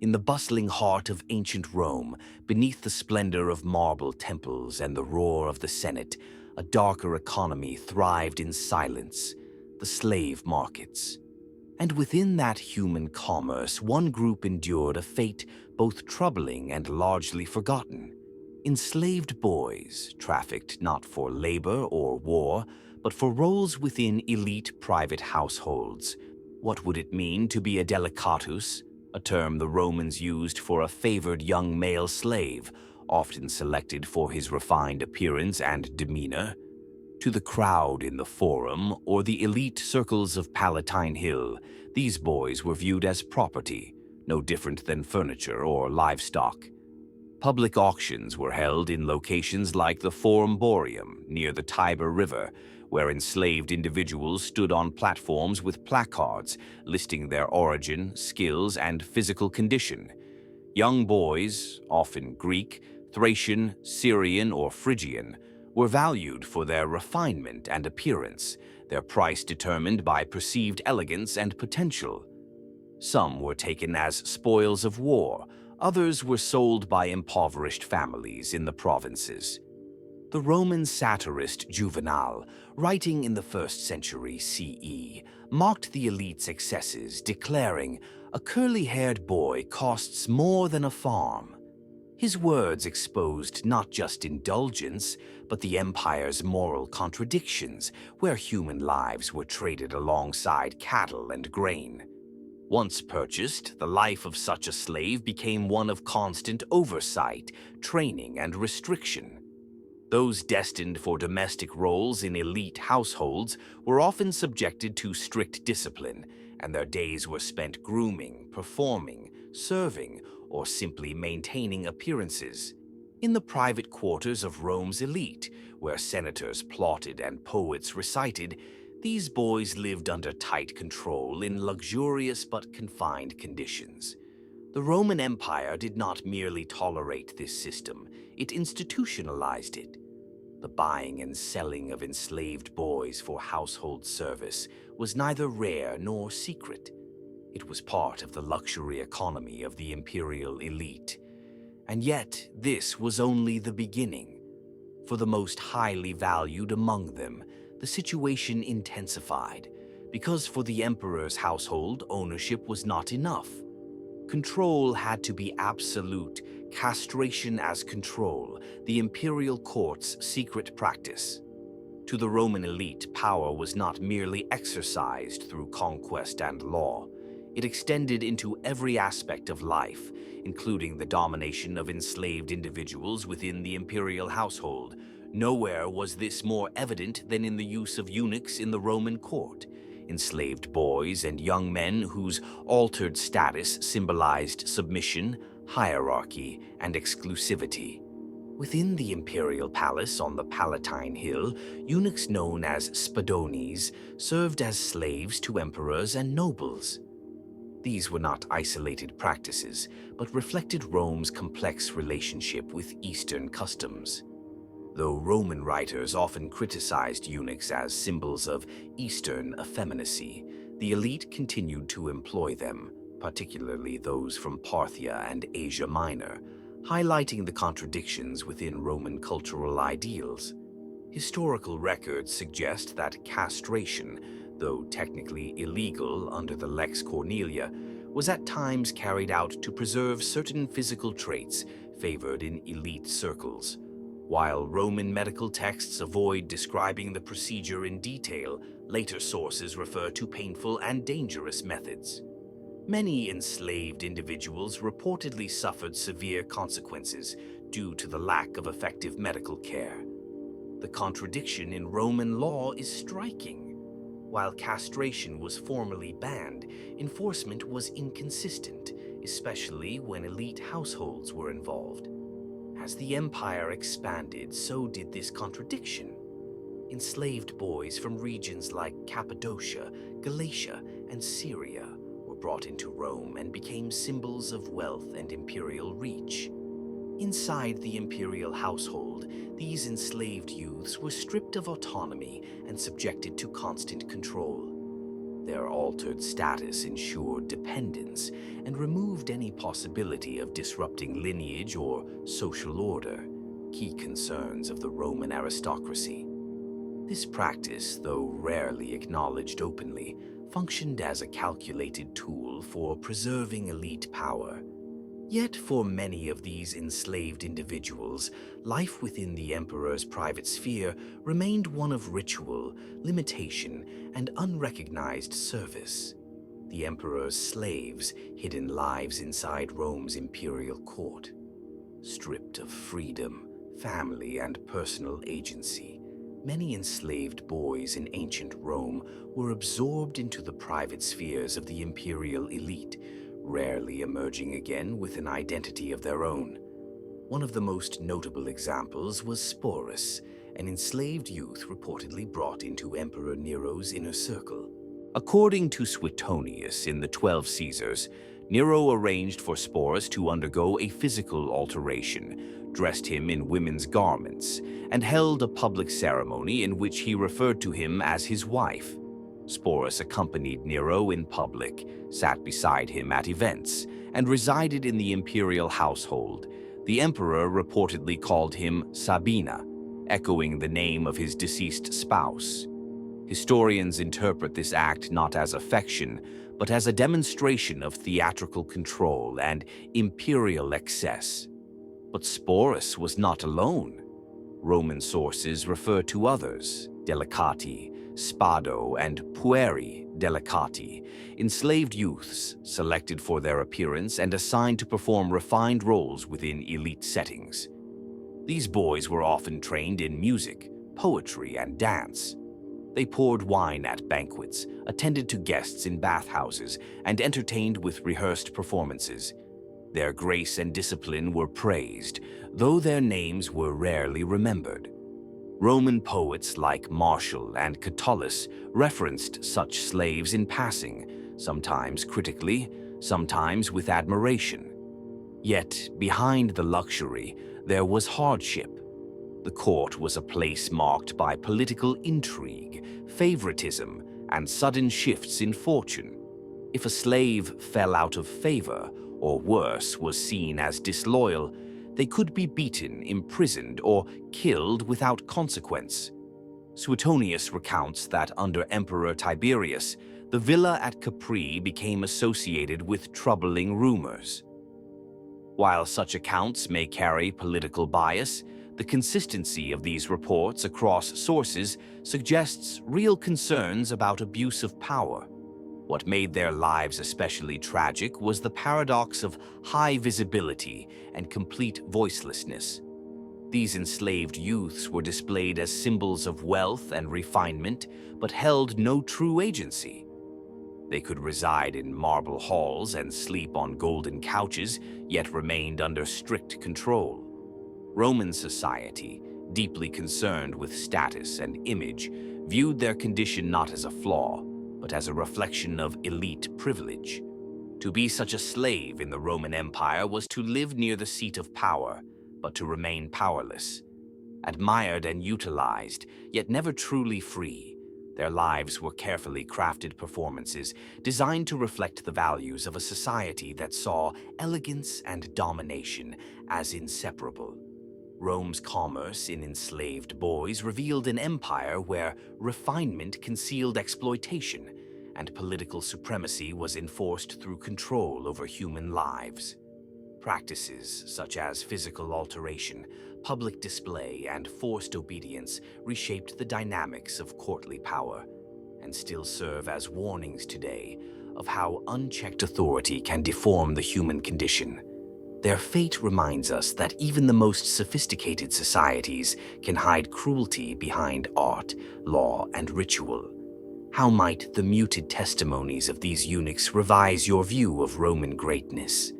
In the bustling heart of ancient Rome, beneath the splendor of marble temples and the roar of the Senate, a darker economy thrived in silence, the slave markets. And within that human commerce, one group endured a fate both troubling and largely forgotten. Enslaved boys, trafficked not for labor or war, but for roles within elite private households. What would it mean to be a delicatus, a term the Romans used for a favored young male slave, often selected for his refined appearance and demeanor? To the crowd in the Forum or the elite circles of Palatine Hill, these boys were viewed as property, no different than furniture or livestock. Public auctions were held in locations like the Forum Boarium near the Tiber River, where enslaved individuals stood on platforms with placards listing their origin, skills, and physical condition. Young boys, often Greek, Thracian, Syrian, or Phrygian, were valued for their refinement and appearance, their price determined by perceived elegance and potential. Some were taken as spoils of war, others were sold by impoverished families in the provinces. The Roman satirist Juvenal, writing in the 1st century CE, mocked the elite's excesses, declaring, "A curly-haired boy costs more than a farm." His words exposed not just indulgence, but the empire's moral contradictions, where human lives were traded alongside cattle and grain. Once purchased, the life of such a slave became one of constant oversight, training, and restriction. Those destined for domestic roles in elite households were often subjected to strict discipline, and their days were spent grooming, performing, serving, or simply maintaining appearances. In the private quarters of Rome's elite, where senators plotted and poets recited, these boys lived under tight control in luxurious but confined conditions. The Roman Empire did not merely tolerate this system, it institutionalized it. The buying and selling of enslaved boys for household service was neither rare nor secret. It was part of the luxury economy of the imperial elite. And yet, this was only the beginning. For the most highly valued among them, the situation intensified, because for the emperor's household, ownership was not enough. Control had to be absolute, castration as control, the imperial court's secret practice. To the Roman elite, power was not merely exercised through conquest and law. It extended into every aspect of life, including the domination of enslaved individuals within the imperial household. Nowhere was this more evident than in the use of eunuchs in the Roman court, enslaved boys and young men whose altered status symbolized submission, hierarchy, and exclusivity. Within the imperial palace on the Palatine Hill, eunuchs known as spadones served as slaves to emperors and nobles. These were not isolated practices, but reflected Rome's complex relationship with Eastern customs. Though Roman writers often criticized eunuchs as symbols of Eastern effeminacy, the elite continued to employ them, particularly those from Parthia and Asia Minor, highlighting the contradictions within Roman cultural ideals. Historical records suggest that castration, though technically illegal under the Lex Cornelia, was at times carried out to preserve certain physical traits favored in elite circles. While Roman medical texts avoid describing the procedure in detail, later sources refer to painful and dangerous methods. Many enslaved individuals reportedly suffered severe consequences due to the lack of effective medical care. The contradiction in Roman law is striking. While castration was formally banned, enforcement was inconsistent, especially when elite households were involved. As the empire expanded, so did this contradiction. Enslaved boys from regions like Cappadocia, Galatia, and Syria were brought into Rome and became symbols of wealth and imperial reach. Inside the imperial household, these enslaved youths were stripped of autonomy and subjected to constant control. Their altered status ensured dependence and removed any possibility of disrupting lineage or social order, key concerns of the Roman aristocracy. This practice, though rarely acknowledged openly, functioned as a calculated tool for preserving elite power. Yet for many of these enslaved individuals, life within the emperor's private sphere remained one of ritual, limitation, and unrecognized service. The emperor's slaves hidden lives inside Rome's imperial court. Stripped of freedom, family, and personal agency, many enslaved boys in ancient Rome were absorbed into the private spheres of the imperial elite, rarely emerging again with an identity of their own. One of the most notable examples was Sporus, an enslaved youth reportedly brought into Emperor Nero's inner circle. According to Suetonius in the 12 Caesars, Nero arranged for Sporus to undergo a physical alteration, dressed him in women's garments, and held a public ceremony in which he referred to him as his wife. Sporus accompanied Nero in public, sat beside him at events, and resided in the imperial household. The emperor reportedly called him Sabina, echoing the name of his deceased spouse. Historians interpret this act not as affection, but as a demonstration of theatrical control and imperial excess. But Sporus was not alone. Roman sources refer to others, delicati, spado, and pueri delicati, enslaved youths selected for their appearance and assigned to perform refined roles within elite settings. These boys were often trained in music, poetry, and dance. They poured wine at banquets, attended to guests in bathhouses, and entertained with rehearsed performances. Their grace and discipline were praised, though their names were rarely remembered. Roman poets like Martial and Catullus referenced such slaves in passing, sometimes critically, sometimes with admiration. Yet, behind the luxury, there was hardship. The court was a place marked by political intrigue, favoritism, and sudden shifts in fortune. If a slave fell out of favor, or worse, was seen as disloyal, they could be beaten, imprisoned, or killed without consequence. Suetonius recounts that under Emperor Tiberius, the villa at Capri became associated with troubling rumors. While such accounts may carry political bias, the consistency of these reports across sources suggests real concerns about abuse of power. What made their lives especially tragic was the paradox of high visibility and complete voicelessness. These enslaved youths were displayed as symbols of wealth and refinement, but held no true agency. They could reside in marble halls and sleep on golden couches, yet remained under strict control. Roman society, deeply concerned with status and image, viewed their condition not as a flaw, but as a reflection of elite privilege. To be such a slave in the Roman Empire was to live near the seat of power, but to remain powerless. Admired and utilized, yet never truly free, their lives were carefully crafted performances designed to reflect the values of a society that saw elegance and domination as inseparable. Rome's commerce in enslaved boys revealed an empire where refinement concealed exploitation, and political supremacy was enforced through control over human lives. Practices such as physical alteration, public display, and forced obedience reshaped the dynamics of courtly power, and still serve as warnings today of how unchecked authority can deform the human condition. Their fate reminds us that even the most sophisticated societies can hide cruelty behind art, law, and ritual. How might the muted testimonies of these eunuchs revise your view of Roman greatness?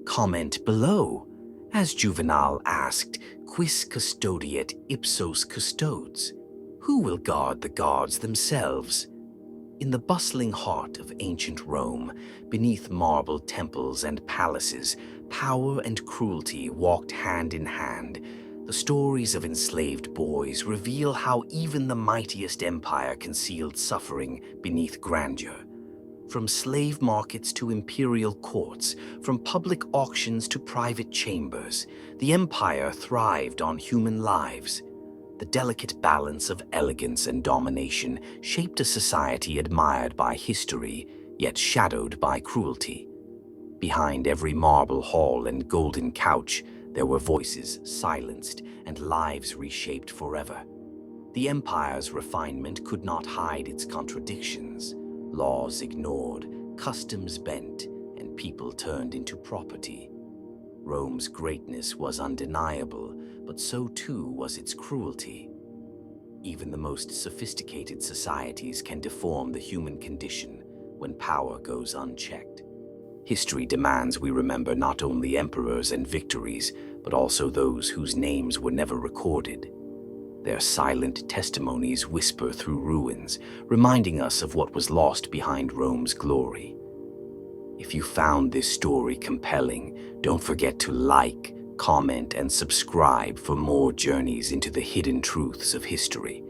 Comment below. As Juvenal asked, quis custodiet ipsos custodes? Who will guard the gods themselves? In the bustling heart of ancient Rome, beneath marble temples and palaces, power and cruelty walked hand in hand. The stories of enslaved boys reveal how even the mightiest empire concealed suffering beneath grandeur. From slave markets to imperial courts, from public auctions to private chambers, the empire thrived on human lives. The delicate balance of elegance and domination shaped a society admired by history, yet shadowed by cruelty. Behind every marble hall and golden couch, there were voices silenced and lives reshaped forever. The empire's refinement could not hide its contradictions. Laws ignored, customs bent, and people turned into property. Rome's greatness was undeniable, but so too was its cruelty. Even the most sophisticated societies can deform the human condition when power goes unchecked. History demands we remember not only emperors and victories, but also those whose names were never recorded. Their silent testimonies whisper through ruins, reminding us of what was lost behind Rome's glory. If you found this story compelling, don't forget to like, comment, and subscribe for more journeys into the hidden truths of history.